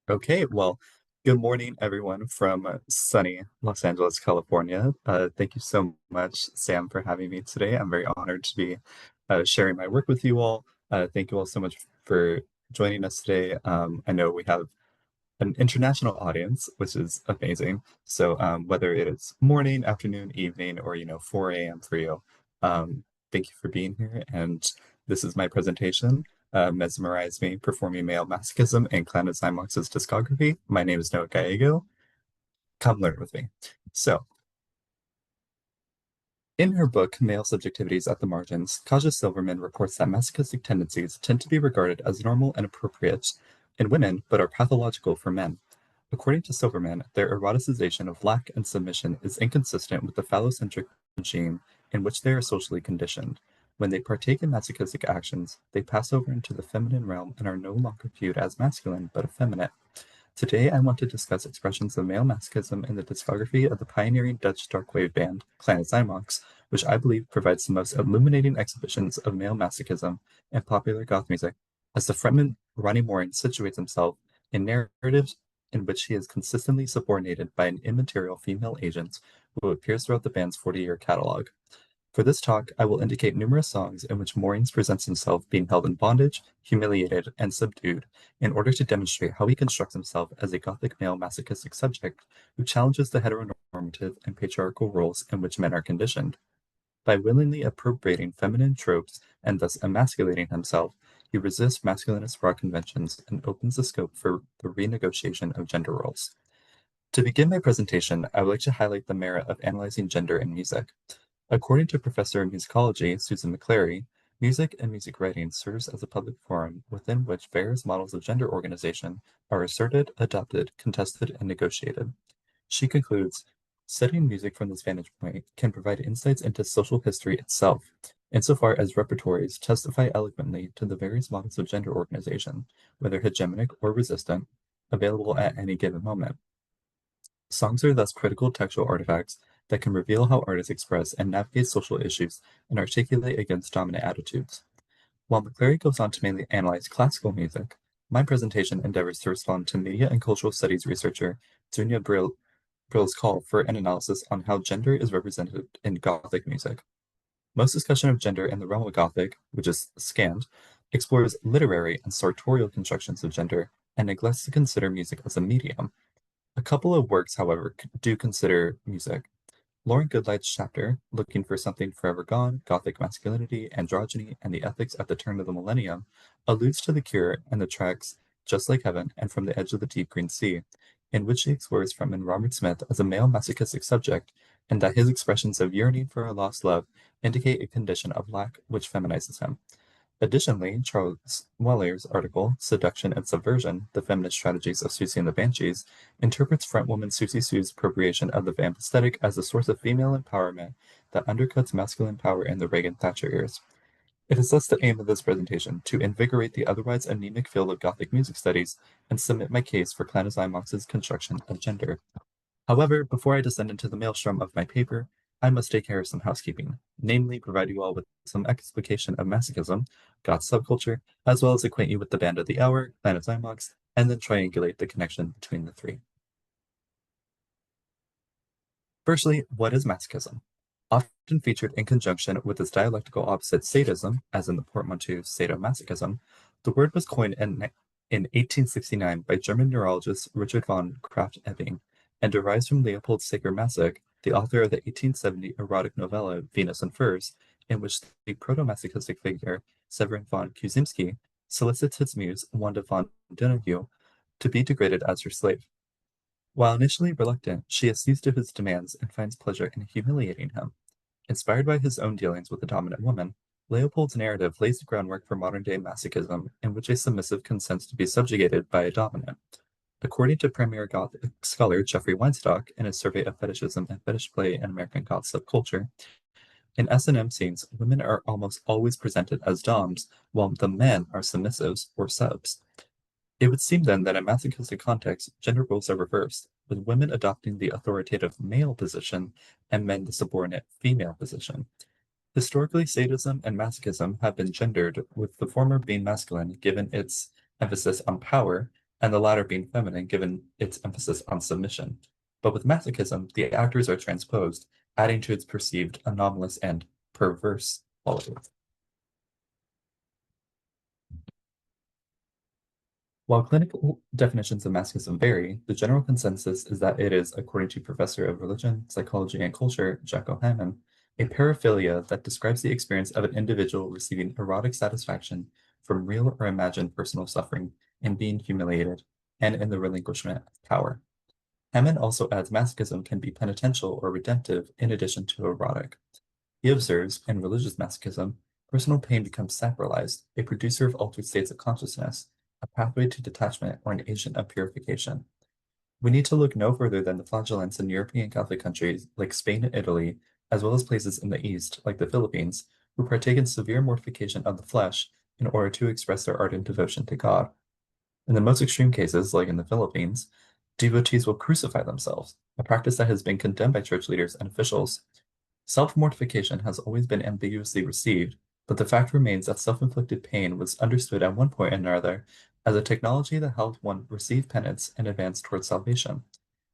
Okay, well, good morning, everyone from sunny Los Angeles, California. Thank you so much, Sam, for having me today. I'm very honored to be sharing my work with you all. Thank you all so much for joining us today. I know we have an international audience, which is amazing. So whether it is morning, afternoon, evening, or 4 a.m. for you, um, thank you for being here. And this is my presentation, Mesmerize Me, Performing Male Masochism and Clan of Xymox's Discography. My name is Noah Gallego. Come learn with me. So, in her book, Male Subjectivities at the Margins, Kaja Silverman reports that masochistic tendencies tend to be regarded as normal and appropriate in women, but are pathological for men. According to Silverman, their eroticization of lack and submission is inconsistent with the phallocentric regime in which they are socially conditioned. When they partake in masochistic actions, they pass over into the feminine realm and are no longer viewed as masculine, but effeminate. Today, I want to discuss expressions of male masochism in the discography of the pioneering Dutch darkwave band Clan of Xymox, which I believe provides the most illuminating exhibitions of male masochism in popular goth music, as the frontman Ronnie Morin situates himself in narratives in which he is consistently subordinated by an immaterial female agent who appears throughout the band's 40-year catalog. For this talk, I will indicate numerous songs in which Maureen presents himself being held in bondage, humiliated, and subdued in order to demonstrate how he constructs himself as a Gothic male masochistic subject who challenges the heteronormative and patriarchal roles in which men are conditioned. By willingly appropriating feminine tropes and thus emasculating himself, he resists masculinist raw conventions and opens the scope for the renegotiation of gender roles. To begin my presentation, I would like to highlight the merit of analyzing gender in music. According to Professor of Musicology Susan McClary, music and music writing serves as a public forum within which various models of gender organization are asserted, adopted, contested, and negotiated. She concludes, studying music from this vantage point can provide insights into social history itself, insofar as repertories testify eloquently to the various models of gender organization, whether hegemonic or resistant, available at any given moment. Songs are thus critical textual artifacts that can reveal how artists express and navigate social issues and articulate against dominant attitudes. While McClary goes on to mainly analyze classical music, my presentation endeavors to respond to media and cultural studies researcher Dunya Brill's call for an analysis on how gender is represented in Gothic music. Most discussion of gender in the realm of Gothic, which is scanned, explores literary and sartorial constructions of gender and neglects to consider music as a medium. A couple of works, however, do consider music. Lauren Goodlight's chapter, Looking for Something Forever Gone, Gothic Masculinity, Androgyny, and the Ethics at the Turn of the Millennium, alludes to The Cure and the tracks Just Like Heaven and From the Edge of the Deep Green Sea, in which she explores frontman Robert Smith as a male masochistic subject, and that his expressions of yearning for a lost love indicate a condition of lack which feminizes him. Additionally, Charles Weller's article, Seduction and Subversion, The Feminist Strategies of Susie and the Banshees, interprets frontwoman Susie Sue's appropriation of the vamp aesthetic as a source of female empowerment that undercuts masculine power in the Reagan-Thatcher years. It is thus the aim of this presentation to invigorate the otherwise anemic field of Gothic music studies and submit my case for Clan of Xymox's construction of gender. However, before I descend into the maelstrom of my paper, I must take care of some housekeeping, namely provide you all with some explication of masochism, Goth subculture, as well as acquaint you with the band of the hour, Clan of Xymox, and then triangulate the connection between the three. Firstly, what is masochism? Often featured in conjunction with its dialectical opposite sadism, as in the portmanteau sadomasochism, the word was coined in 1869 by German neurologist Richard von Krafft-Ebing and derives from Leopold Sacher-Masoch, the author of the 1870 erotic novella Venus and Furs, in which the proto-masochistic figure Severin von Kuzimski solicits his muse Wanda von Donoghue to be degraded as her slave. While initially reluctant, she accedes to his demands and finds pleasure in humiliating him. Inspired by his own dealings with a dominant woman, Leopold's narrative lays the groundwork for modern-day masochism, in which a submissive consents to be subjugated by a dominant. According to premier Gothic scholar Jeffrey Weinstock in his survey of fetishism and fetish play in American Goth subculture, in S&M scenes, women are almost always presented as doms, while the men are submissives or subs. It would seem then that in masochistic context, gender roles are reversed, with women adopting the authoritative male position and men the subordinate female position. Historically, sadism and masochism have been gendered, with the former being masculine given its emphasis on power, and the latter being feminine given its emphasis on submission. But with masochism, the actors are transposed, adding to its perceived anomalous and perverse qualities. While clinical definitions of masochism vary, the general consensus is that it is, according to Professor of Religion, Psychology, and Culture, Jacko Hammond, a paraphilia that describes the experience of an individual receiving erotic satisfaction from real or imagined personal suffering and being humiliated, and in the relinquishment of power. Hammond also adds masochism can be penitential or redemptive in addition to erotic. He observes, in religious masochism, personal pain becomes sacralized, a producer of altered states of consciousness, a pathway to detachment, or an agent of purification. We need to look no further than the flagellants in European Catholic countries like Spain and Italy, as well as places in the East, like the Philippines, who partake in severe mortification of the flesh in order to express their ardent devotion to God. In the most extreme cases, like in the Philippines, devotees will crucify themselves, a practice that has been condemned by church leaders and officials. Self-mortification has always been ambiguously received, but the fact remains that self-inflicted pain was understood at one point or another as a technology that helped one receive penance and advance towards salvation.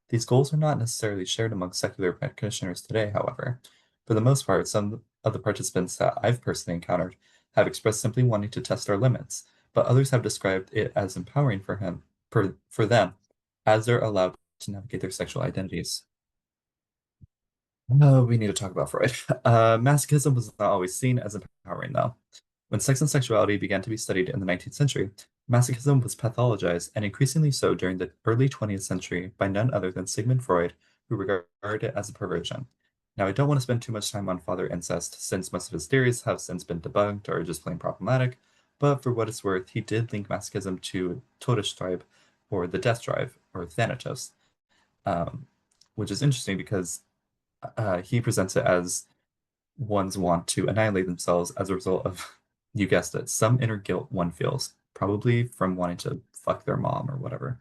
These goals are not necessarily shared among secular practitioners today, however. For the most part, some of the participants that I've personally encountered have expressed simply wanting to test our limits, but others have described it as empowering for them, as they're allowed to navigate their sexual identities. Oh, we need to talk about Freud. Masochism was not always seen as empowering, though. When sex and sexuality began to be studied in the 19th century, masochism was pathologized, and increasingly so during the early 20th century by none other than Sigmund Freud, who regarded it as a perversion. Now, I don't want to spend too much time on father incest, since most of his theories have since been debunked or are just plain problematic, but for what it's worth, he did link masochism to Todesstribe, or the death drive, or Thanatos, um, which is interesting because he presents it as one's want to annihilate themselves as a result of, you guessed it, some inner guilt one feels, probably from wanting to fuck their mom or whatever.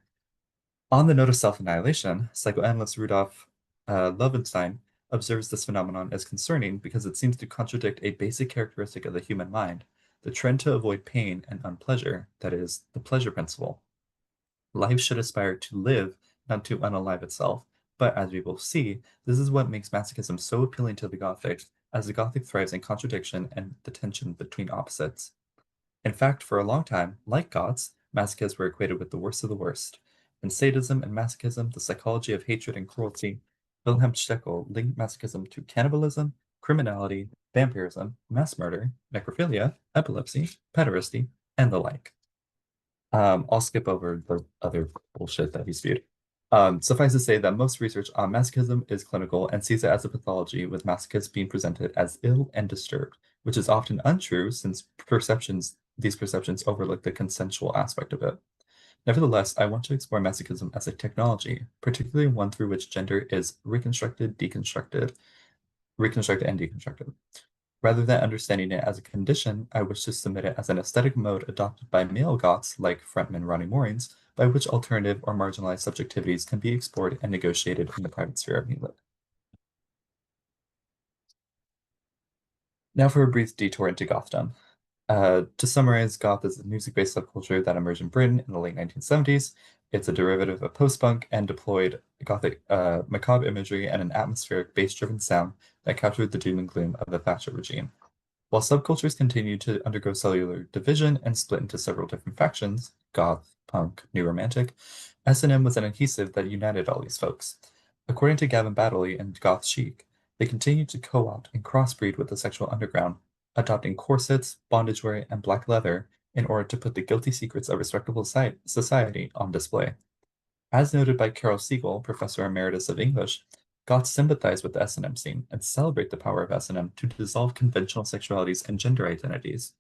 On the note of self-annihilation, psychoanalyst Rudolf Loewenstein observes this phenomenon as concerning because it seems to contradict a basic characteristic of the human mind, the trend to avoid pain and unpleasure, that is, the pleasure principle. Life should aspire to live, not to unalive itself. But as we will see, this is what makes masochism so appealing to the Gothic, as the Gothic thrives in contradiction and the tension between opposites. In fact, for a long time, like Goths, masochists were equated with the worst of the worst. In Sadism and Masochism, the psychology of hatred and cruelty, Wilhelm Steckel linked masochism to cannibalism, criminality, vampirism, mass murder, necrophilia, epilepsy, pederasty, and the like. I'll skip over the other bullshit that he spewed. Suffice to say that most research on masochism is clinical and sees it as a pathology, with masochists being presented as ill and disturbed, which is often untrue since these perceptions overlook the consensual aspect of it. Nevertheless, I want to explore masochism as a technology, particularly one through which gender is reconstructed and deconstructed. Rather than understanding it as a condition, I wish to submit it as an aesthetic mode adopted by male Goths like frontman Ronnie Moorings, by which alternative or marginalized subjectivities can be explored and negotiated in the private sphere of England. Now for a brief detour into Gothdom. To summarize, goth is a music-based subculture that emerged in Britain in the late 1970s. It's a derivative of post-punk and deployed gothic macabre imagery and an atmospheric bass-driven sound that captured the doom and gloom of the Thatcher regime. While subcultures continue to undergo cellular division and split into several different factions, goth, punk, new romantic, S&M was an adhesive that united all these folks. According to Gavin Baddeley and Goth Chic, they continued to co-opt and crossbreed with the sexual underground, adopting corsets, bondage wear, and black leather in order to put the guilty secrets of respectable society on display. As noted by Carol Siegel, Professor Emeritus of English, Goths sympathize with the S&M scene and celebrate the power of S&M to dissolve conventional sexualities and gender identities.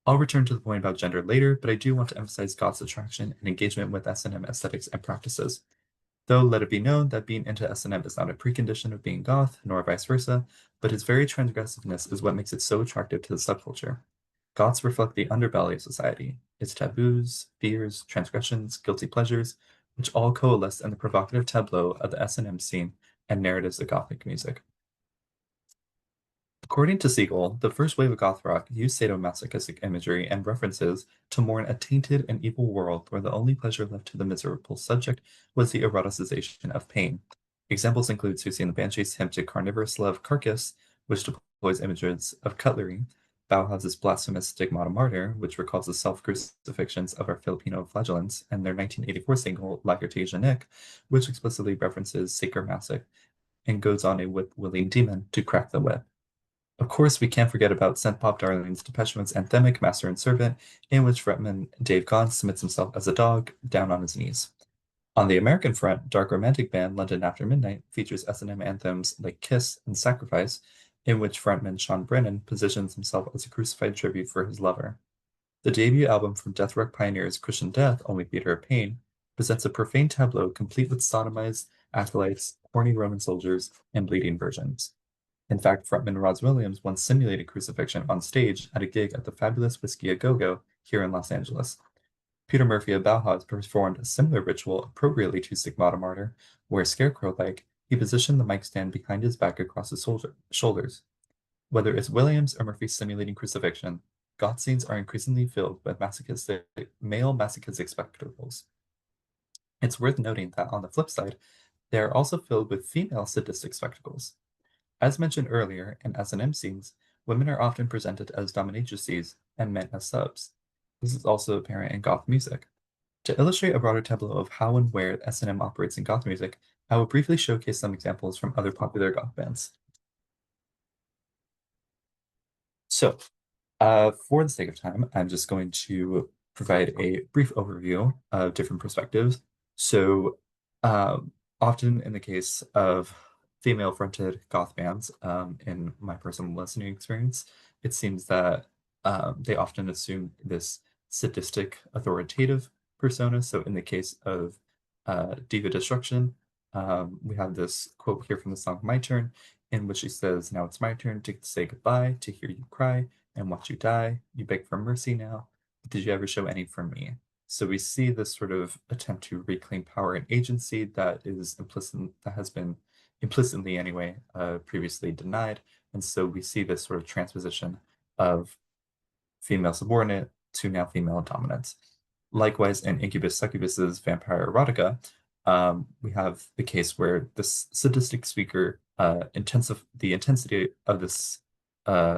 I'll return to the point about gender later, but I do want to emphasize Goths' attraction and engagement with S&M aesthetics and practices. Though let it be known that being into S&M is not a precondition of being goth, nor vice versa, but its very transgressiveness is what makes it so attractive to the subculture. Goths reflect the underbelly of society, its taboos, fears, transgressions, guilty pleasures, which all coalesce in the provocative tableau of the S&M scene and narratives of Gothic music. According to Siegel, the first wave of goth rock used sadomasochistic imagery and references to mourn a tainted and evil world where the only pleasure left to the miserable subject was the eroticization of pain. Examples include Susie and the Banshees' hymn to carnivorous love Carcass, which deploys images of cutlery, Bauhaus's blasphemous Stigmata Martyr, which recalls the self-crucifixions of our Filipino flagellants, and their 1984 single La Jeannick, which explicitly references sadomasochism and goes on a whip-wielding demon to crack the whip. Of course, we can't forget about synth pop darlings Depeche Mode's anthemic Master and Servant, in which frontman Dave Gahan submits himself as a dog down on his knees. On the American front, dark romantic band London After Midnight features S&M anthems like Kiss and Sacrifice, in which frontman Sean Brennan positions himself as a crucified tribute for his lover. The debut album from death rock pioneers Christian Death, Only Theater of Pain, presents a profane tableau complete with sodomized acolytes, horny Roman soldiers, and bleeding virgins. In fact, frontman Roz Williams once simulated crucifixion on stage at a gig at the Fabulous Whiskey A Go-Go here in Los Angeles. Peter Murphy of Bauhaus performed a similar ritual appropriately to Stigmata Martyr, where scarecrow-like, he positioned the mic stand behind his back across his shoulders. Whether it's Williams or Murphy simulating crucifixion, goth scenes are increasingly filled with male masochistic spectacles. It's worth noting that on the flip side, they are also filled with female sadistic spectacles. As mentioned earlier, in S&M scenes, women are often presented as dominatrices and men as subs. This is also apparent in goth music. To illustrate a broader tableau of how and where S&M operates in goth music, I will briefly showcase some examples from other popular goth bands. So, for the sake of time, I'm just going to provide a brief overview of different perspectives. So, often in the case of female-fronted goth bands, in my personal listening experience, it seems that they often assume this sadistic, authoritative persona. So, in the case of Diva Destruction, we have this quote here from the song My Turn, in which she says, "Now it's my turn to say goodbye, to hear you cry and watch you die. You beg for mercy now, but did you ever show any for me?" So we see this sort of attempt to reclaim power and agency that is implicit, that has been implicitly anyway, previously denied. And so we see this sort of transposition of female subordinate to now female dominance. Likewise, in Incubus Succubus's Vampire Erotica, we have the case where this sadistic speaker the intensity of this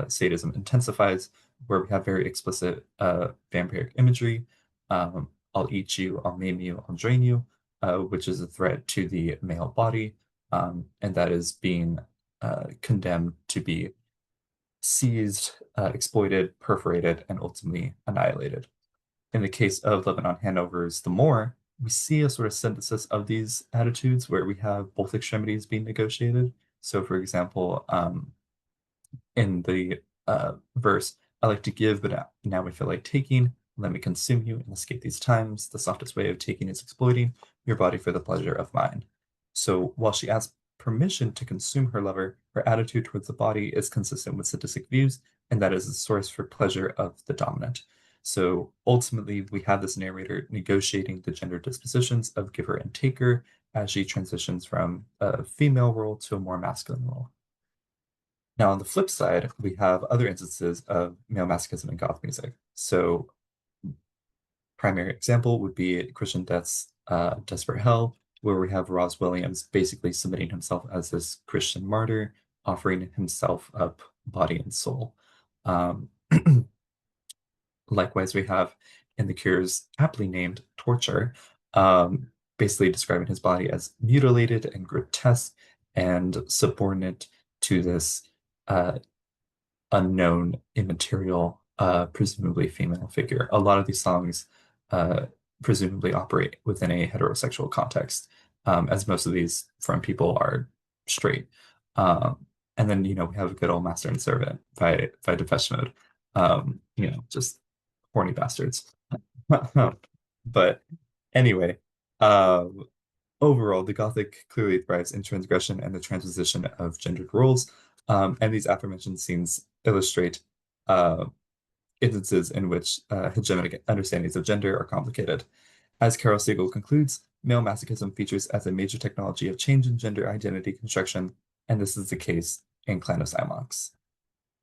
sadism intensifies, where we have very explicit vampiric imagery. I'll eat you, I'll maim you, I'll drain you, which is a threat to the male body, and that is being condemned to be seized, exploited, perforated, and ultimately annihilated. In the case of Lebanon Hanover's The Moor, we see a sort of synthesis of these attitudes where we have both extremities being negotiated. So, for example, in the verse, "I like to give, but now I feel like taking. Let me consume you and escape these times. The softest way of taking is exploiting your body for the pleasure of mine." So while she asks permission to consume her lover, her attitude towards the body is consistent with sadistic views, and that is a source for pleasure of the dominant. So ultimately, we have this narrator negotiating the gender dispositions of giver and taker as she transitions from a female role to a more masculine role. Now, on the flip side, we have other instances of male masochism in goth music. So, primary example would be Christian Death's Desperate Hell, where we have Roz Williams basically submitting himself as this Christian martyr, offering himself up body and soul. Likewise, we have in The Cure's aptly named Torture, basically describing his body as mutilated and grotesque and subordinate to this unknown, immaterial, presumably female figure. A lot of these songs presumably operate within a heterosexual context, as most of these front people are straight. And then, we have a good old Master and Servant by Depeche Mode. Just horny bastards. But anyway, overall, the Gothic clearly thrives in transgression and the transposition of gendered roles. And these aforementioned scenes illustrate instances in which hegemonic understandings of gender are complicated. As Carol Siegel concludes, male masochism features as a major technology of change in gender identity construction, and this is the case in Clan of Xymox.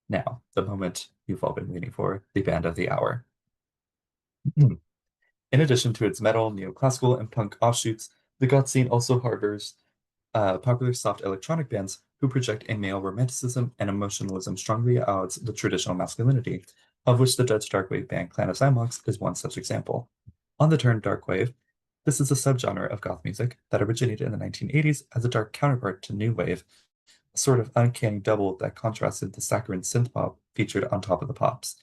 Now, the moment you've all been waiting for, the band of the hour. In addition to its metal, neoclassical, and punk offshoots, the goth scene also harbors popular soft electronic bands who project a male romanticism and emotionalism strongly at odds with traditional masculinity, of which the Dutch darkwave band Clan of Xymox is one such example. On the term darkwave, this is a subgenre of goth music that originated in the 1980s as a dark counterpart to new wave, a sort of uncanny double that contrasted the saccharine synth pop featured on top of the pops.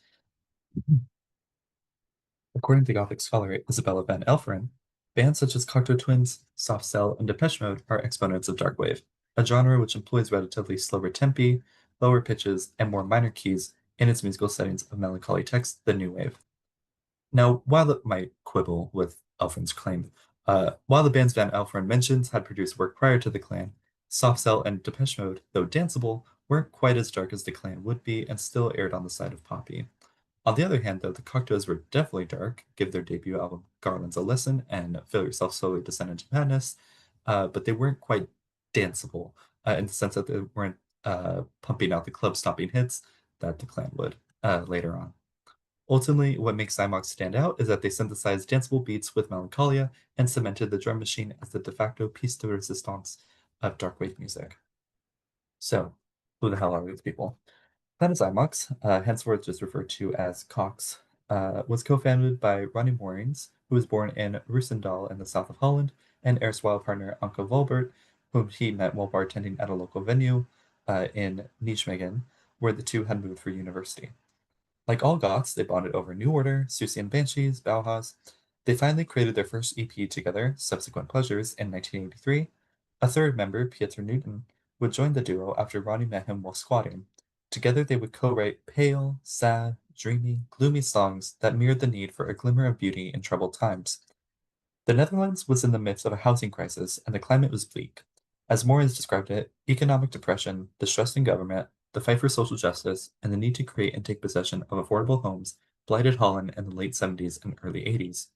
According to Gothic scholar Isabella van Elferen, bands such as Cocteau Twins, Soft Cell, and Depeche Mode are exponents of darkwave, a genre which employs relatively slower tempi, lower pitches, and more minor keys in its musical settings of melancholy text than new wave. Now, while it might quibble with Elfren's claim, while the bands Van Elfren mentions had produced work prior to the Clan, Soft Cell and Depeche Mode, though danceable, weren't quite as dark as the Clan would be and still aired on the side of poppy. On the other hand, though, the Cocteaus were definitely dark. Give their debut album Garlands a listen and Feel Yourself Slowly Descend into Madness, but they weren't quite danceable in the sense that they weren't pumping out the club stomping hits that the Clan would later on. Ultimately, what makes Cymox stand out is that they synthesized danceable beats with melancholia and cemented the drum machine as the de facto piece de resistance of darkwave music. So, who the hell are these people? Clan of Xymox, henceforth just referred to as Cox, was co-founded by Ronnie Moorings, who was born in Roosendaal in the south of Holland, and erstwhile partner Anke Volbert, whom he met while bartending at a local venue in Nijmegen, where the two had moved for university. Like all Goths, they bonded over New Order, Susie and Banshees, Bauhaus. They finally created their first EP together, Subsequent Pleasures, in 1983. A third member, Pieter Newton, would join the duo after Ronnie met him while squatting. Together, they would co-write pale, sad, dreamy, gloomy songs that mirrored the need for a glimmer of beauty in troubled times. The Netherlands was in the midst of a housing crisis, and the climate was bleak. As Morris described it, economic depression, distrust in government, the fight for social justice, and the need to create and take possession of affordable homes blighted Holland in the late 70s and early 80s.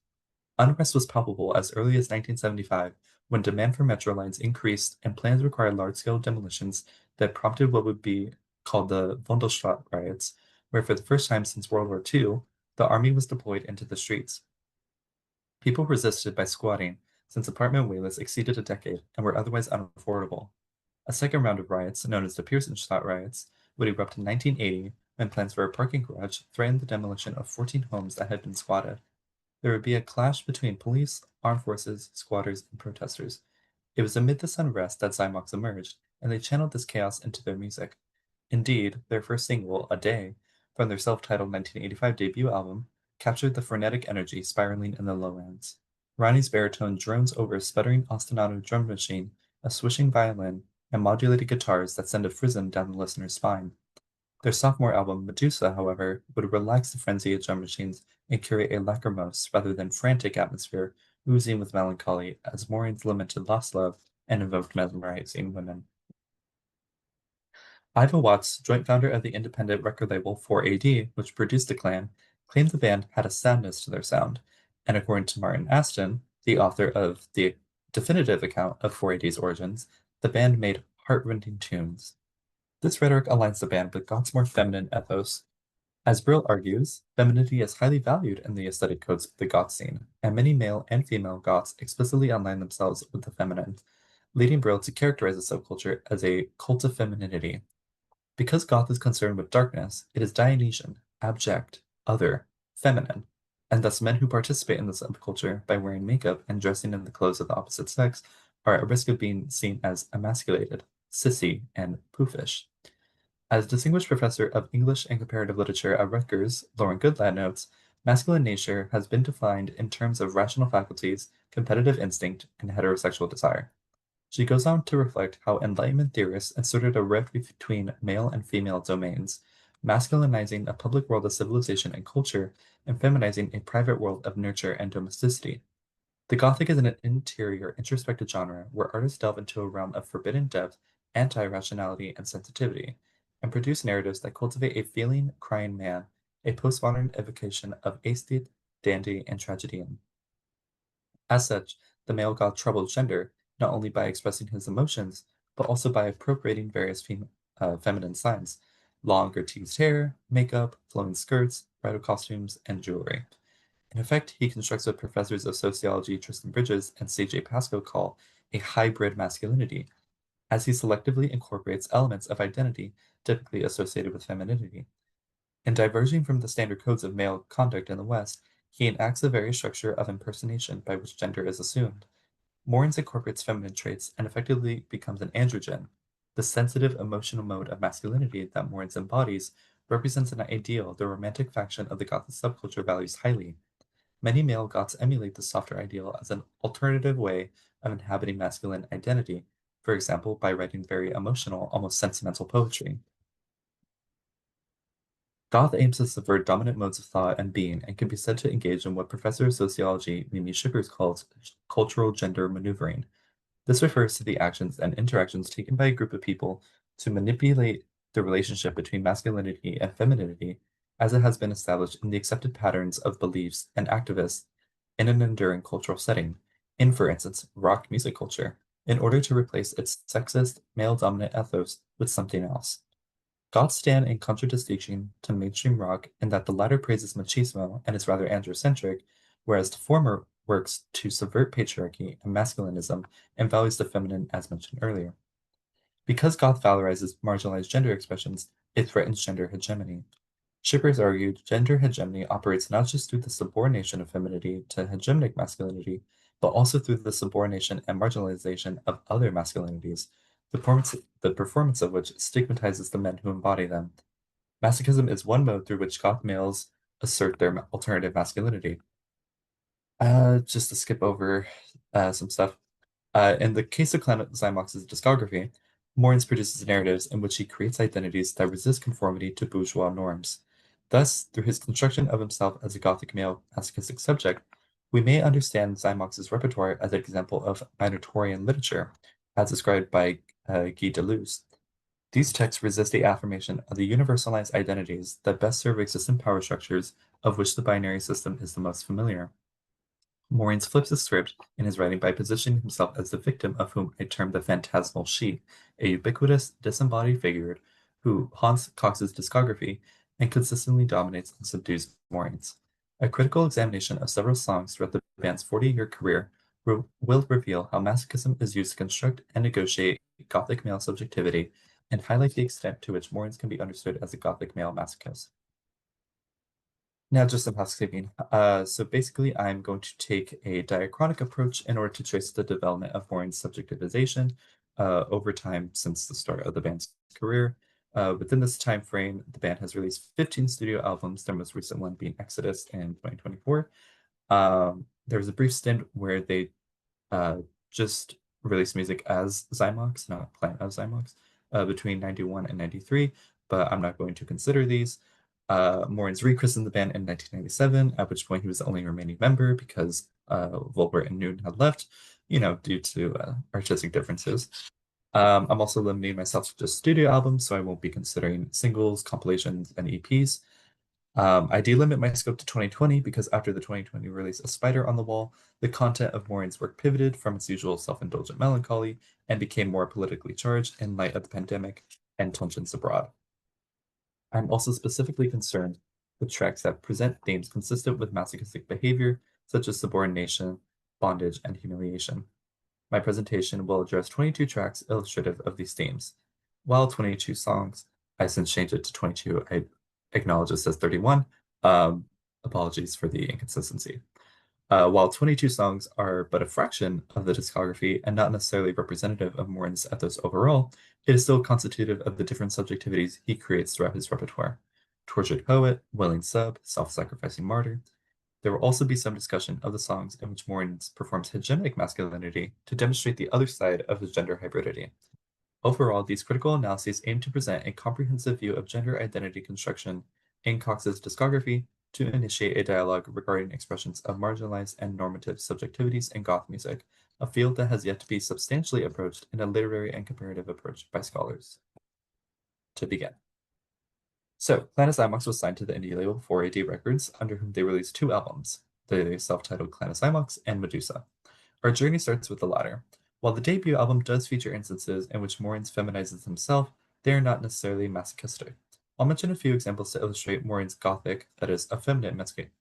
Unrest was palpable as early as 1975 when demand for metro lines increased and plans required large-scale demolitions that prompted what would be called the Vondelstraat riots, where for the first time since World War II, the army was deployed into the streets. People resisted by squatting, since apartment waitlists exceeded a decade and were otherwise unaffordable. A second round of riots, known as the Pearsonstraat riots, would erupt in 1980 when plans for a parking garage threatened the demolition of 14 homes that had been squatted. There would be a clash between police, armed forces, squatters, and protesters. It was amid this unrest that Xymox emerged, and they channeled this chaos into their music. Indeed, their first single, A Day, from their self-titled 1985 debut album, captured the frenetic energy spiraling in the lowlands. Ronnie's baritone drones over a sputtering ostinato drum machine, a swishing violin, and modulated guitars that send a frisson down the listener's spine. Their sophomore album, Medusa, however, would relax the frenzy of drum machines and curate a lachrymose rather than frantic atmosphere, oozing with melancholy as Maureen's lamented lost love and invoked mesmerizing women. Iva Watts, joint founder of the independent record label 4AD, which produced the Clan, claimed the band had a sadness to their sound, and according to Martin Aston, the author of the definitive account of 4AD's origins, the band made heart-rending tunes. This rhetoric aligns the band with Goth's more feminine ethos. As Brill argues, femininity is highly valued in the aesthetic codes of the Goth scene, and many male and female Goths explicitly align themselves with the feminine, leading Brill to characterize the subculture as a cult of femininity. Because Goth is concerned with darkness, it is Dionysian, abject, other, feminine, and thus men who participate in the subculture by wearing makeup and dressing in the clothes of the opposite sex are at risk of being seen as emasculated, sissy, and poofish. As distinguished professor of English and comparative literature at Rutgers, Lauren Goodlad notes, masculine nature has been defined in terms of rational faculties, competitive instinct, and heterosexual desire. She goes on to reflect how Enlightenment theorists inserted a rift between male and female domains, masculinizing a public world of civilization and culture, and feminizing a private world of nurture and domesticity. The Gothic is an interior, introspective genre where artists delve into a realm of forbidden depth, anti-rationality, and sensitivity, and produce narratives that cultivate a feeling, crying man, a postmodern evocation of aesthete, dandy, and tragedian. As such, the male god troubled gender, not only by expressing his emotions, but also by appropriating various feminine signs. long or teased hair, makeup, flowing skirts, bridal costumes, and jewelry. In effect, he constructs what professors of sociology Tristan Bridges and C.J. Pascoe call a hybrid masculinity, as he selectively incorporates elements of identity typically associated with femininity. In diverging from the standard codes of male conduct in the West, he enacts the very structure of impersonation by which gender is assumed. Moritz incorporates feminine traits and effectively becomes an androgen. The sensitive emotional mode of masculinity that Moritz embodies represents an ideal the romantic faction of the Gothic subculture values highly. Many male Goths emulate the softer ideal as an alternative way of inhabiting masculine identity, for example, by writing very emotional, almost sentimental poetry. Goth aims to subvert dominant modes of thought and being and can be said to engage in what Professor of Sociology Mimi Schippers calls cultural gender maneuvering. This refers to the actions and interactions taken by a group of people to manipulate the relationship between masculinity and femininity as it has been established in the accepted patterns of beliefs and activists in an enduring cultural setting, in, for instance, rock music culture, in order to replace its sexist, male dominant ethos with something else. Gods stand in contradistinction to mainstream rock in that the latter praises machismo and is rather androcentric, whereas the former works to subvert patriarchy and masculinism and values the feminine as mentioned earlier. Because goth valorizes marginalized gender expressions, it threatens gender hegemony. Shippers argued gender hegemony operates not just through the subordination of femininity to hegemonic masculinity, but also through the subordination and marginalization of other masculinities, the performance of which stigmatizes the men who embody them. Masochism is one mode through which goth males assert their alternative masculinity. Just to skip over some stuff. In the case of Clan of Xymox's discography, Morins produces narratives in which he creates identities that resist conformity to bourgeois norms. Thus, through his construction of himself as a Gothic male masochistic subject, we may understand Xymox's repertoire as an example of Minotaurian literature, as described by Guy Deleuze. These texts resist the affirmation of the universalized identities that best serve existing power structures of which the binary system is the most familiar. Morins flips the script in his writing by positioning himself as the victim of whom I term the phantasmal she, a ubiquitous, disembodied figure who haunts Cox's discography and consistently dominates and subdues Morins. A critical examination of several songs throughout the band's 40-year career will reveal how masochism is used to construct and negotiate Gothic male subjectivity and highlight the extent to which Morins can be understood as a Gothic male masochist. Now, just some housekeeping. So basically, I'm going to take a diachronic approach in order to trace the development of Maureen's subjectivization over time since the start of the band's career. Within this time frame, the band has released 15 studio albums, their most recent one being Exodus in 2024. There was a brief stint where they just released music as Xymox, not Clan of Xymox, between 91 and 93, but I'm not going to consider these. Morins rechristened the band in 1997, at which point he was the only remaining member because Volbert and Noon had left, due to artistic differences. I'm also limiting myself to just studio albums, so I won't be considering singles, compilations, and EPs. I delimit my scope to 2020 because after the 2020 release of Spider on the Wall, the content of Maureen's work pivoted from its usual self-indulgent melancholy and became more politically charged in light of the pandemic and tensions abroad. I'm also specifically concerned with tracks that present themes consistent with masochistic behavior, such as subordination, bondage, and humiliation. My presentation will address 22 tracks illustrative of these themes. While 22 songs, I since changed it to 22. I acknowledge it says 31. Apologies for the inconsistency. While 22 songs are but a fraction of the discography and not necessarily representative of Morin's ethos overall, it is still constitutive of the different subjectivities he creates throughout his repertoire. Tortured poet, willing sub, self-sacrificing martyr. There will also be some discussion of the songs in which Morin performs hegemonic masculinity to demonstrate the other side of his gender hybridity. Overall, these critical analyses aim to present a comprehensive view of gender identity construction in Cox's discography to initiate a dialogue regarding expressions of marginalized and normative subjectivities in goth music, a field that has yet to be substantially approached in a literary and comparative approach by scholars. To begin. So, Clan of Xymox was signed to the indie label 4AD Records, under whom they released two albums, the self-titled Clan of Xymox and Medusa. Our journey starts with the latter. While the debut album does feature instances in which Morins feminizes himself, they are not necessarily masochistic. I'll mention a few examples to illustrate Maureen's Gothic, that is, effeminate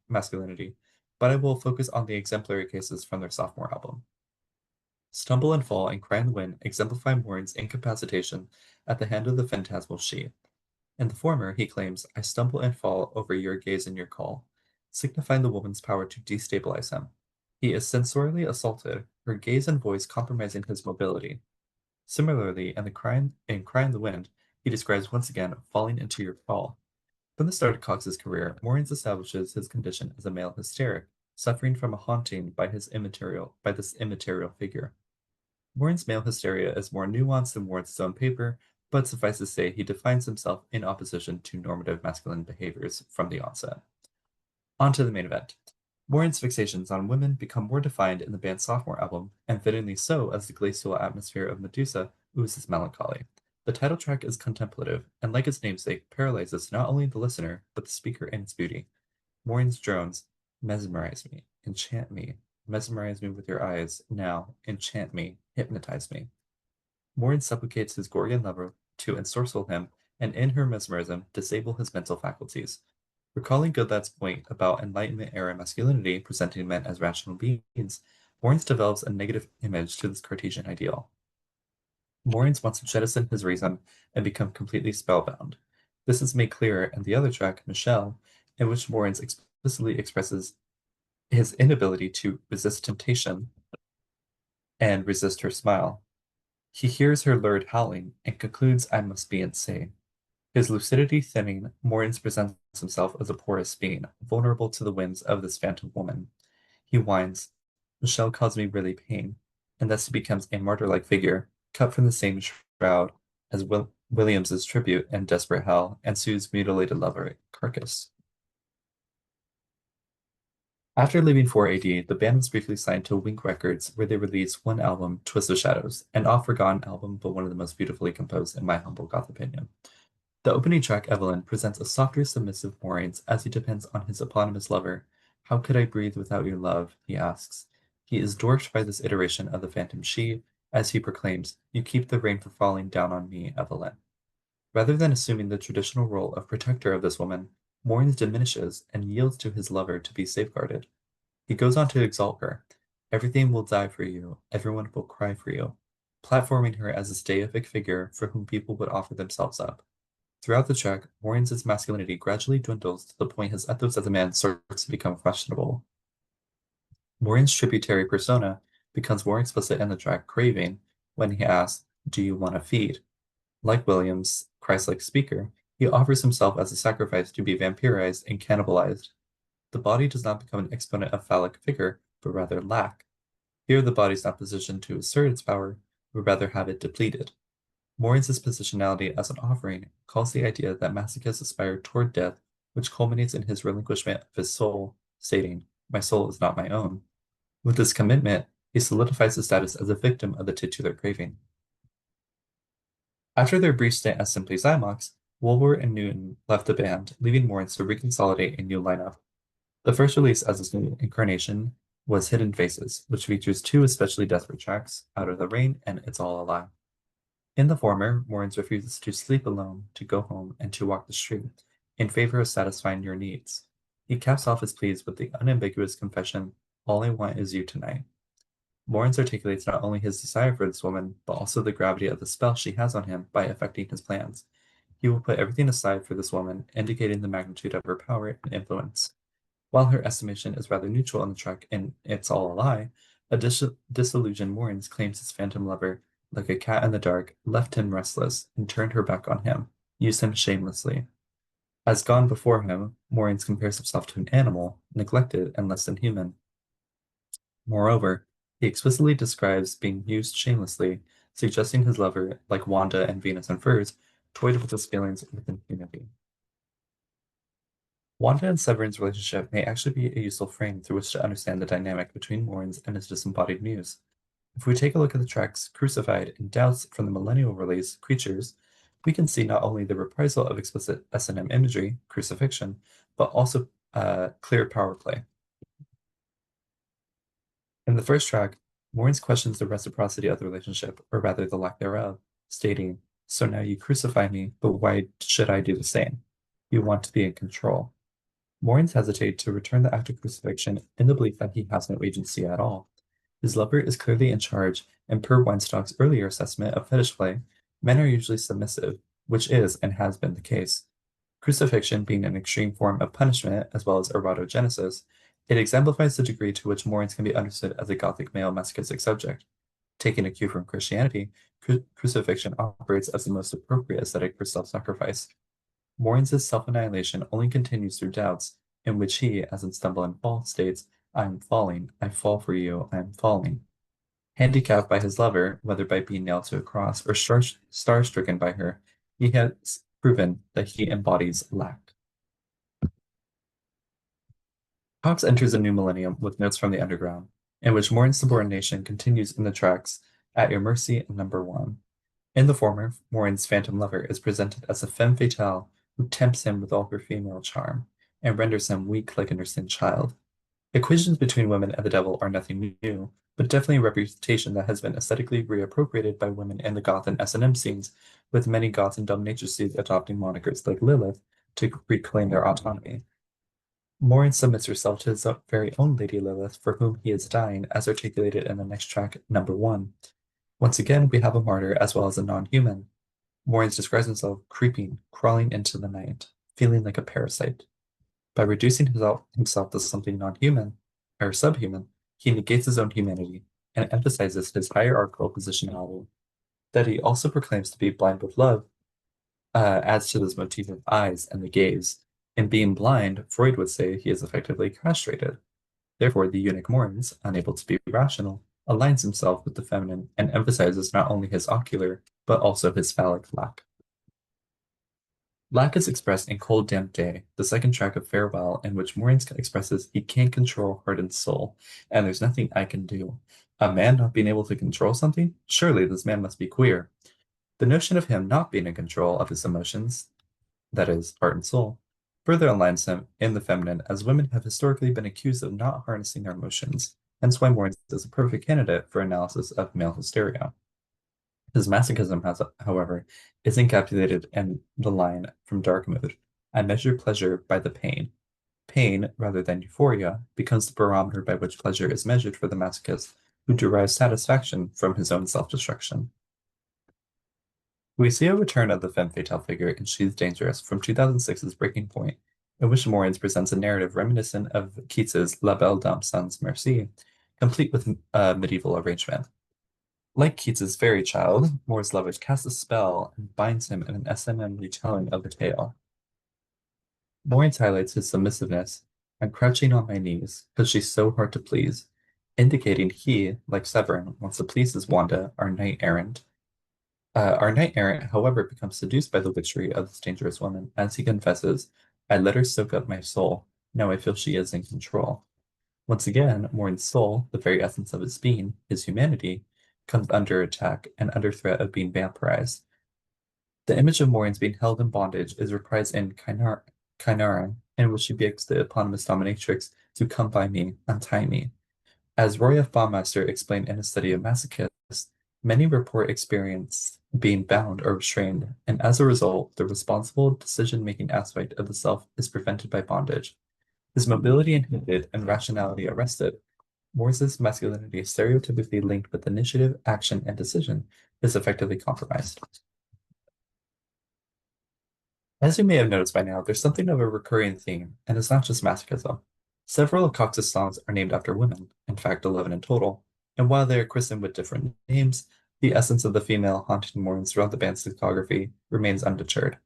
masculinity, but I will focus on the exemplary cases from their sophomore album. Stumble and Fall and Cry in the Wind exemplify Maureen's incapacitation at the hand of the phantasmal she. In the former, he claims, I stumble and fall over your gaze and your call, signifying the woman's power to destabilize him. He is sensorially assaulted, her gaze and voice compromising his mobility. Similarly, in Cry in the Wind, he describes once again falling into your fall. From the start of Cox's career, Moorings establishes his condition as a male hysteric, suffering from a haunting by this immaterial figure. Warren's male hysteria is more nuanced than Warren's own paper, but suffice to say he defines himself in opposition to normative masculine behaviors from the onset. On to the main event. Warren's fixations on women become more defined in the band's sophomore album, and fittingly so as the glacial atmosphere of Medusa oozes melancholy. The title track is contemplative, and like its namesake, paralyzes not only the listener, but the speaker in its beauty. Warren's drones, mesmerize me, enchant me, mesmerize me with your eyes, now, enchant me, hypnotize me. Warren supplicates his Gorgon lover to ensorcel him, and in her mesmerism, disable his mental faculties. Recalling Godlad's point about Enlightenment era masculinity presenting men as rational beings, Warren develops a negative image to this Cartesian ideal. Warren wants to jettison his reason and become completely spellbound. This is made clearer in the other track, Michelle, in which Warren explicitly expresses his inability to resist temptation and resist her smile. He hears her lurid howling and concludes I must be insane. His lucidity thinning, Moritz presents himself as a porous being, vulnerable to the whims of this phantom woman. He whines, Michelle caused me really pain, and thus he becomes a martyr-like figure, cut from the same shroud as Williams's tribute in Desperate Hell and Sue's mutilated lover, Carcass. After leaving 4AD, the band was briefly signed to Wink Records, where they released one album, Twist of Shadows, an oft-forgotten album, but one of the most beautifully composed in my humble goth opinion. The opening track, Evelyn, presents a softer, submissive Moraines as he depends on his eponymous lover. How could I breathe without your love? He asks. He is dwarfed by this iteration of the phantom she, as he proclaims, You keep the rain from falling down on me, Evelyn. Rather than assuming the traditional role of protector of this woman, Moraines diminishes and yields to his lover to be safeguarded. He goes on to exalt her. Everything will die for you, everyone will cry for you, platforming her as a deific figure for whom people would offer themselves up. Throughout the track, Moraines' masculinity gradually dwindles to the point his ethos as a man starts to become questionable. Moraines' tributary persona becomes more explicit in the track Craving when he asks, Do you want to feed? Like Williams' Christ-like speaker, he offers himself as a sacrifice to be vampirized and cannibalized. The body does not become an exponent of phallic vigor, but rather lack. Here the body is not positioned to assert its power, but rather have it depleted. Moraines' positionality as an offering calls the idea that masochists aspire toward death, which culminates in his relinquishment of his soul, stating, My soul is not my own. With this commitment, he solidifies his status as a victim of the titular craving. After their brief stint as simply Xymox, Woolward and Newton left the band, leaving Moraines to reconsolidate a new lineup. The first release as his new incarnation was Hidden Faces, which features two especially desperate tracks, Out of the Rain and It's All a Lie. In the former, Moraines refuses to sleep alone, to go home, and to walk the street, in favor of satisfying your needs. He caps off his pleas with the unambiguous confession, All I want is you tonight. Moraines articulates not only his desire for this woman, but also the gravity of the spell she has on him by affecting his plans. He will put everything aside for this woman, indicating the magnitude of her power and influence. While her estimation is rather neutral on the track and It's All a Lie, a disillusioned Moraines claims his phantom lover, like a cat in the dark, left him restless and turned her back on him, used him shamelessly. As gone before him, Moraines compares himself to an animal, neglected and less than human. Moreover, he explicitly describes being used shamelessly, suggesting his lover, like Wanda and Venus and Furs, toyed with his feelings with impunity. Wanda and Severin's relationship may actually be a useful frame through which to understand the dynamic between Moraines and his disembodied muse. If we take a look at the tracks Crucified and Doubts from the millennial release, Creatures, we can see not only the reprisal of explicit S&M imagery, crucifixion, but also clear power play. In the first track, Moraines questions the reciprocity of the relationship, or rather the lack thereof, stating, So now you crucify me, but why should I do the same? You want to be in control. Morin's hesitate to return the act of crucifixion in the belief that he has no agency at all. His lover is clearly in charge, and per Weinstock's earlier assessment of fetish play, men are usually submissive, which is and has been the case. Crucifixion being an extreme form of punishment as well as erotogenesis, it exemplifies the degree to which Morins can be understood as a Gothic male masochistic subject. Taking a cue from Christianity, crucifixion operates as the most appropriate ascetic for self-sacrifice. Morins' self-annihilation only continues through doubts, in which he, as in Stumble and Fall, states, I am falling, I fall for you, I am falling. Handicapped by his lover, whether by being nailed to a cross or star-stricken by her, he has proven that he embodies lack. Cox enters a new millennium with notes from the underground, in which Morton's subordination continues in the tracks At Your Mercy and Number One. In the former, Morin's phantom lover is presented as a femme fatale who tempts him with all her female charm and renders him weak like a nursing child. Equations between women and the devil are nothing new, but definitely a reputation that has been aesthetically reappropriated by women in the goth and S&M scenes, with many goths and dominatrixes adopting monikers like Lilith to reclaim their autonomy. Morin submits herself to his very own Lady Lilith, for whom he is dying, as articulated in the next track, Number One. Once again, we have a martyr as well as a non-human. Morin describes himself creeping, crawling into the night, feeling like a parasite. By reducing himself to something non-human, or subhuman, he negates his own humanity and emphasizes his hierarchical positionality. That he also proclaims to be blind with love adds to this motif of eyes and the gaze. In being blind, Freud would say he is effectively castrated. Therefore, the eunuch Morins, unable to be rational, aligns himself with the feminine and emphasizes not only his ocular, but also his phallic lack. Lack is expressed in Cold Damp Day, the second track of Farewell, in which Morins expresses he can't control heart and soul, and there's nothing I can do. A man not being able to control something? Surely this man must be queer. The notion of him not being in control of his emotions, that is, heart and soul, further aligns him in the feminine, as women have historically been accused of not harnessing their emotions, hence why Morins is a perfect candidate for analysis of male hysteria. His masochism, however, is encapsulated in the line from Dark Mood, I measure pleasure by the pain. Pain, rather than euphoria, becomes the barometer by which pleasure is measured for the masochist, who derives satisfaction from his own self-destruction. We see a return of the femme fatale figure in She's Dangerous from 2006's Breaking Point, in which Morins presents a narrative reminiscent of Keats's La Belle Dame sans Merci, complete with a medieval arrangement. Like Keats's fairy child, Moore's lover casts a spell and binds him in an S&M retelling of the tale. Morris highlights his submissiveness. I'm crouching on my knees because she's so hard to please, indicating he, like Severin, wants to please his Wanda, our knight errant. Our knight errant, however, becomes seduced by the witchery of this dangerous woman as he confesses, I let her soak up my soul. Now I feel she is in control. Once again, Morin's soul, the very essence of his being, his humanity, comes under attack and under threat of being vampirized. The image of Morin's being held in bondage is reprised in Kynaran, in which she begs the eponymous dominatrix to come by me, untie me. As Roy F. Baumeister explained in his study of masochists, many report experience being bound or restrained, and as a result, the responsible decision-making aspect of the self is prevented by bondage. His mobility inhibited and rationality arrested, Morris's masculinity, stereotypically linked with initiative, action, and decision, is effectively compromised. As you may have noticed by now, there's something of a recurring theme, and it's not just masochism. Several of Cox's songs are named after women, in fact 11 in total, and while they are christened with different names, the essence of the female haunting Morris throughout the band's discography remains undeterred.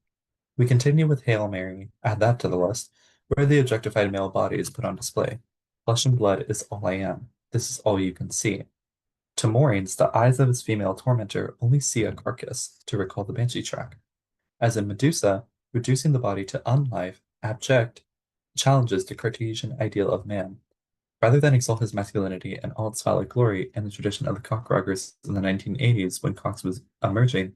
We continue with Hail Mary, add that to the list, where the objectified male body is put on display. Flesh and blood is all I am. This is all you can see. To Morins, the eyes of his female tormentor only see a carcass, to recall the Banshee track. As in Medusa, reducing the body to unlife, abject, challenges the Cartesian ideal of man. Rather than exalt his masculinity and all its phallic glory in the tradition of the cockroggers in the 1980s when Cox was emerging,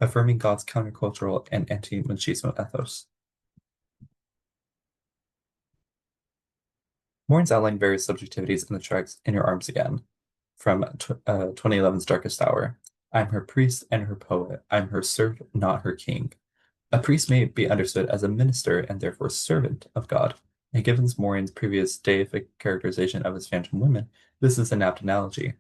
affirming God's countercultural and anti-machismo ethos. Morins outlined various subjectivities in the tracks In Your Arms Again, from 2011's Darkest Hour. I'm her priest and her poet. I'm her serf, not her king. A priest may be understood as a minister and therefore servant of God. And given Maureen's previous deific characterization of his phantom women, this is an apt analogy.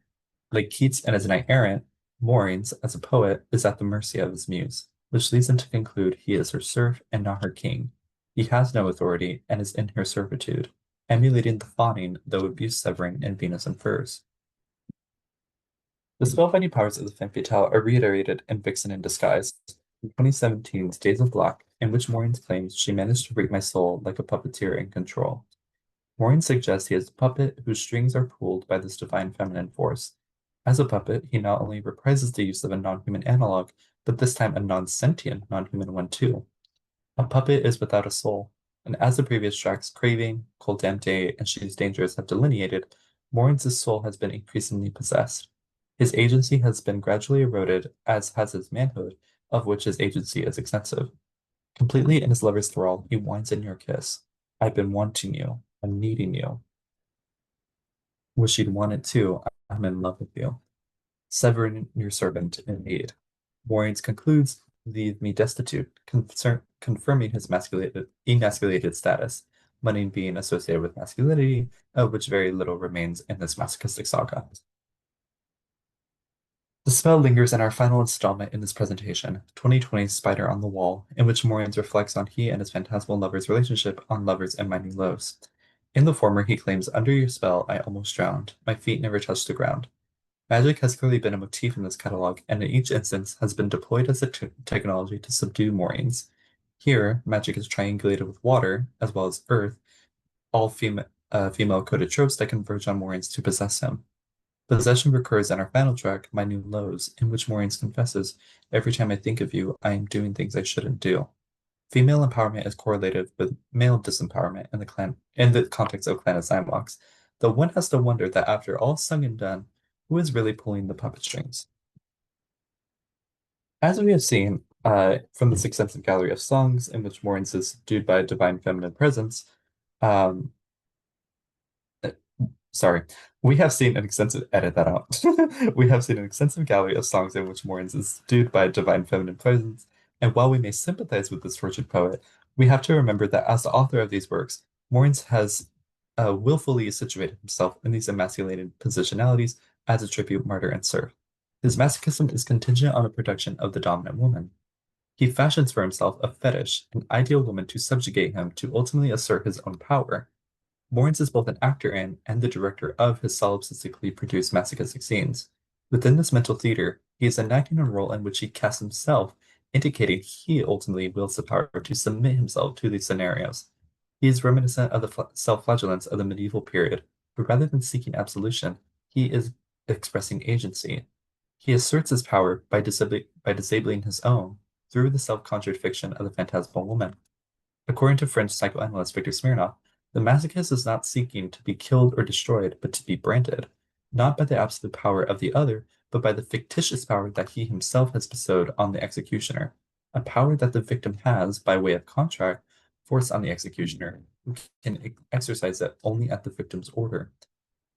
Like Keats and his knight errant, Maureen's, as a poet, is at the mercy of his muse, which leads him to conclude he is her serf and not her king. He has no authority and is in her servitude, emulating the fawning, though abuse severing in Venus and Furs. The spellbinding powers of the femme fatale are reiterated in Vixen in Disguise, in 2017's Days of Black, in which Maureen claims she managed to break my soul like a puppeteer in control. Maureen suggests he is a puppet whose strings are pulled by this divine feminine force. As a puppet, he not only reprises the use of a non-human analog, but this time a non-sentient non-human one too. A puppet is without a soul, and as the previous tracks Craving, Cold Damn Day, and She's Dangerous have delineated, Maureen's soul has been increasingly possessed. His agency has been gradually eroded, as has his manhood, of which his agency is extensive. Completely in his lover's thrall, he whines in your kiss. I've been wanting you. I'm needing you. Wish you'd want it too. I'm in love with you. Severing your servant in need. Maureen concludes, leave me destitute, confirming his emasculated status, money being associated with masculinity, of which very little remains in this masochistic saga. The spell lingers in our final installment in this presentation, 2020's Spider on the Wall, in which Moritz reflects on he and his phantasmal lover's relationship on Lovers and Mighty Lows. In the former, he claims, under your spell, I almost drowned. My feet never touched the ground. Magic has clearly been a motif in this catalog, and in each instance has been deployed as a technology to subdue Moraines. Here, magic is triangulated with water, as well as earth, all female-coded tropes that converge on Moraines to possess him. Possession recurs in our final track, My New Lows, in which Moraines confesses, every time I think of you, I am doing things I shouldn't do. Female empowerment is correlated with male disempowerment in the context of Clan of Xymox, though one has to wonder that after all sung and done, who is really pulling the puppet strings? As we have seen from this extensive gallery of songs in which Moraines is subdued by a divine feminine presence, um, sorry, we have seen an extensive edit that out. We have seen an extensive gallery of songs in which Moritz is subdued by a divine feminine presence, and while we may sympathize with this tortured poet, we have to remember that as the author of these works, Moritz has willfully situated himself in these emasculated positionalities as a tribute, martyr, and serf. His masochism is contingent on the production of the dominant woman. He fashions for himself a fetish, an ideal woman to subjugate him to ultimately assert his own power. Lawrence is both an actor in and the director of his solipsistically produced masochistic scenes. Within this mental theater, he is enacting a role in which he casts himself, indicating he ultimately wields the power to submit himself to these scenarios. He is reminiscent of the self-flagellance of the medieval period, but rather than seeking absolution, he is expressing agency. He asserts his power by disabling his own through the self-conjured fiction of the phantasmal woman. According to French psychoanalyst Victor Smirnov, the masochist is not seeking to be killed or destroyed, but to be branded, not by the absolute power of the other, but by the fictitious power that he himself has bestowed on the executioner, a power that the victim has, by way of contract, forced on the executioner, who can exercise it only at the victim's order.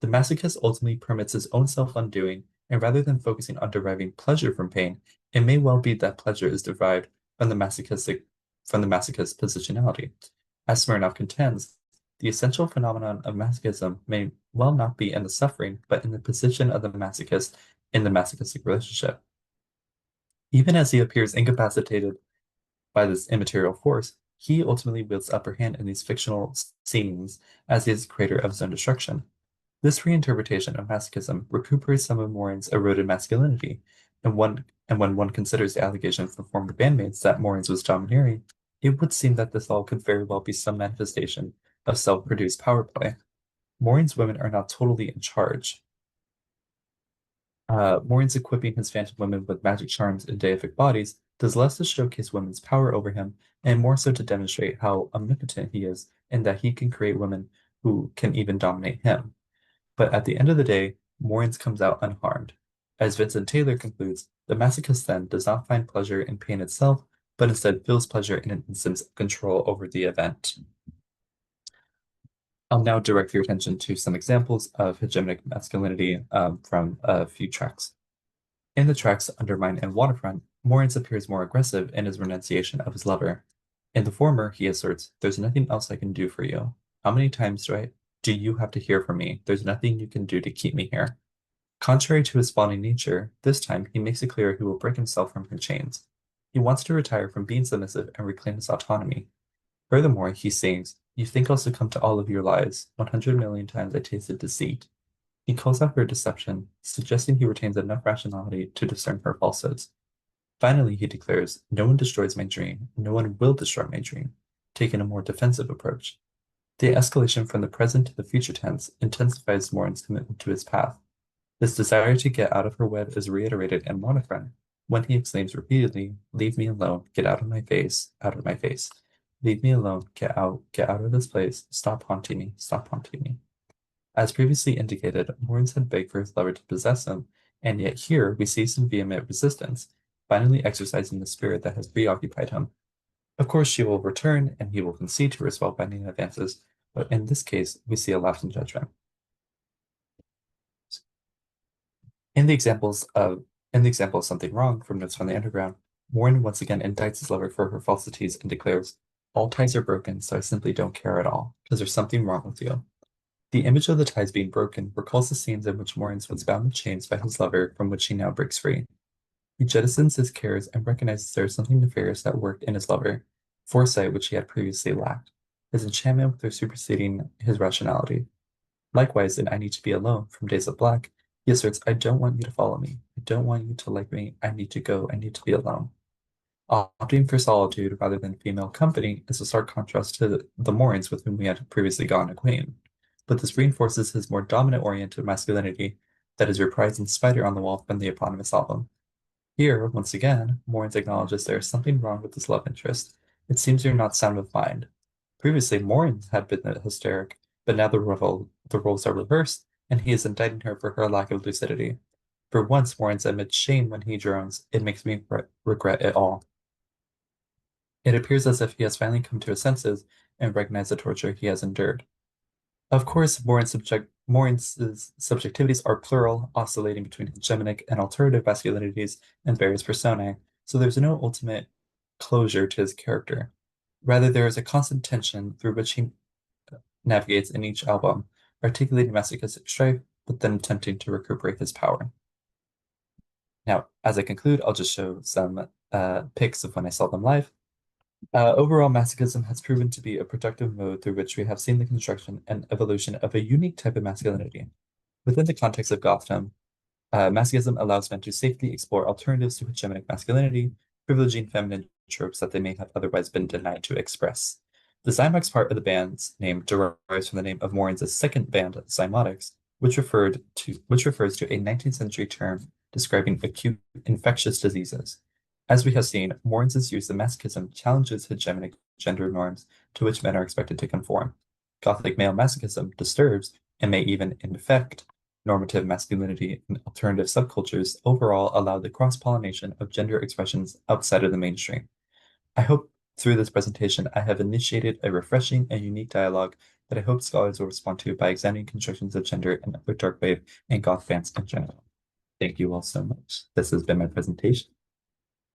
The masochist ultimately permits his own self-undoing, and rather than focusing on deriving pleasure from pain, it may well be that pleasure is derived from the masochist's positionality. As Smirnov contends, the essential phenomenon of masochism may well not be in the suffering, but in the position of the masochist in the masochistic relationship. Even as he appears incapacitated by this immaterial force, he ultimately wields upper hand in these fictional scenes as he is creator of his own destruction. This reinterpretation of masochism recuperates some of Morin's eroded masculinity, and when one considers the allegation from former bandmates that Morin's was domineering, it would seem that this all could very well be some manifestation of self-produced power play. Morin's women are not totally in charge. Morin's equipping his phantom women with magic charms and deific bodies does less to showcase women's power over him and more so to demonstrate how omnipotent he is and that he can create women who can even dominate him. But at the end of the day, Morin's comes out unharmed. As Vincent Taylor concludes, the masochist then does not find pleasure in pain itself, but instead feels pleasure in an instance of control over the event. I'll now direct your attention to some examples of hegemonic masculinity from a few tracks. In the tracks Undermine and Waterfront, Moritz appears more aggressive in his renunciation of his lover. In the former, he asserts, "There's nothing else I can do for you. How many times do you have to hear from me? There's nothing you can do to keep me here." Contrary to his fawning nature, this time he makes it clear he will break himself from her chains. He wants to retire from being submissive and reclaim his autonomy. Furthermore, he sings, "You think I'll succumb to all of your lies. 100 million times I tasted deceit." He calls out her deception, suggesting he retains enough rationality to discern her falsehoods. Finally, he declares, "No one destroys my dream. No one will destroy my dream," taking a more defensive approach. The escalation from the present to the future tense intensifies Morin's commitment to his path. This desire to get out of her web is reiterated in Monofren when he exclaims repeatedly, "Leave me alone, get out of my face, out of my face. Leave me alone, get out of this place, stop haunting me, stop haunting me." As previously indicated, Morin's had begged for his lover to possess him, and yet here we see some vehement resistance, finally exercising the spirit that has preoccupied him. Of course, she will return, and he will concede to her spellbinding advances, but in this case, we see a lapse in judgment. In the example of something wrong from Notes from the Underground, Morin once again indicts his lover for her falsities and declares, "All ties are broken, so I simply don't care at all, because there's something wrong with you." The image of the ties being broken recalls the scenes in which Morin's was bound in chains by his lover, from which he now breaks free. He jettisons his cares and recognizes there is something nefarious at work in his lover, foresight which he had previously lacked, his enchantment with her superseding his rationality. Likewise, in I Need to Be Alone from Days of Black, he asserts, "I don't want you to follow me. I don't want you to like me. I need to go. I need to be alone." Opting for solitude rather than female company is a stark contrast to the Morins with whom we had previously gotten acquainted, but this reinforces his more dominant-oriented masculinity that is reprised in Spider on the Wall from the eponymous album. Here, once again, Morins acknowledges there is something wrong with his love interest. "It seems you're not sound of mind." Previously, Morins had been the hysteric, but now the roles are reversed, and he is indicting her for her lack of lucidity. For once, Morins admits shame when he drones, "It makes me regret it all." It appears as if he has finally come to his senses and recognized the torture he has endured. Of course, Morin's subjectivities are plural, oscillating between hegemonic and alternative masculinities and various personae, so there's no ultimate closure to his character. Rather, there is a constant tension through which he navigates in each album, articulating masochistic strife, but then attempting to recuperate his power. Now, as I conclude, I'll just show some pics of when I saw them live. Overall, masochism has proven to be a productive mode through which we have seen the construction and evolution of a unique type of masculinity. Within the context of Gothdom, masochism allows men to safely explore alternatives to hegemonic masculinity, privileging feminine tropes that they may have otherwise been denied to express. The Xymox part of the band's name derives from the name of Morin's second band, Xymotics, which refers to a 19th century term describing acute infectious diseases. As we have seen, Morin's use of masochism challenges hegemonic gender norms to which men are expected to conform. Gothic male masochism disturbs, and may even infect, normative masculinity and alternative subcultures overall allow the cross-pollination of gender expressions outside of the mainstream. I hope through this presentation I have initiated a refreshing and unique dialogue that I hope scholars will respond to by examining constructions of gender in other dark wave and goth bands in general. Thank you all so much. This has been my presentation.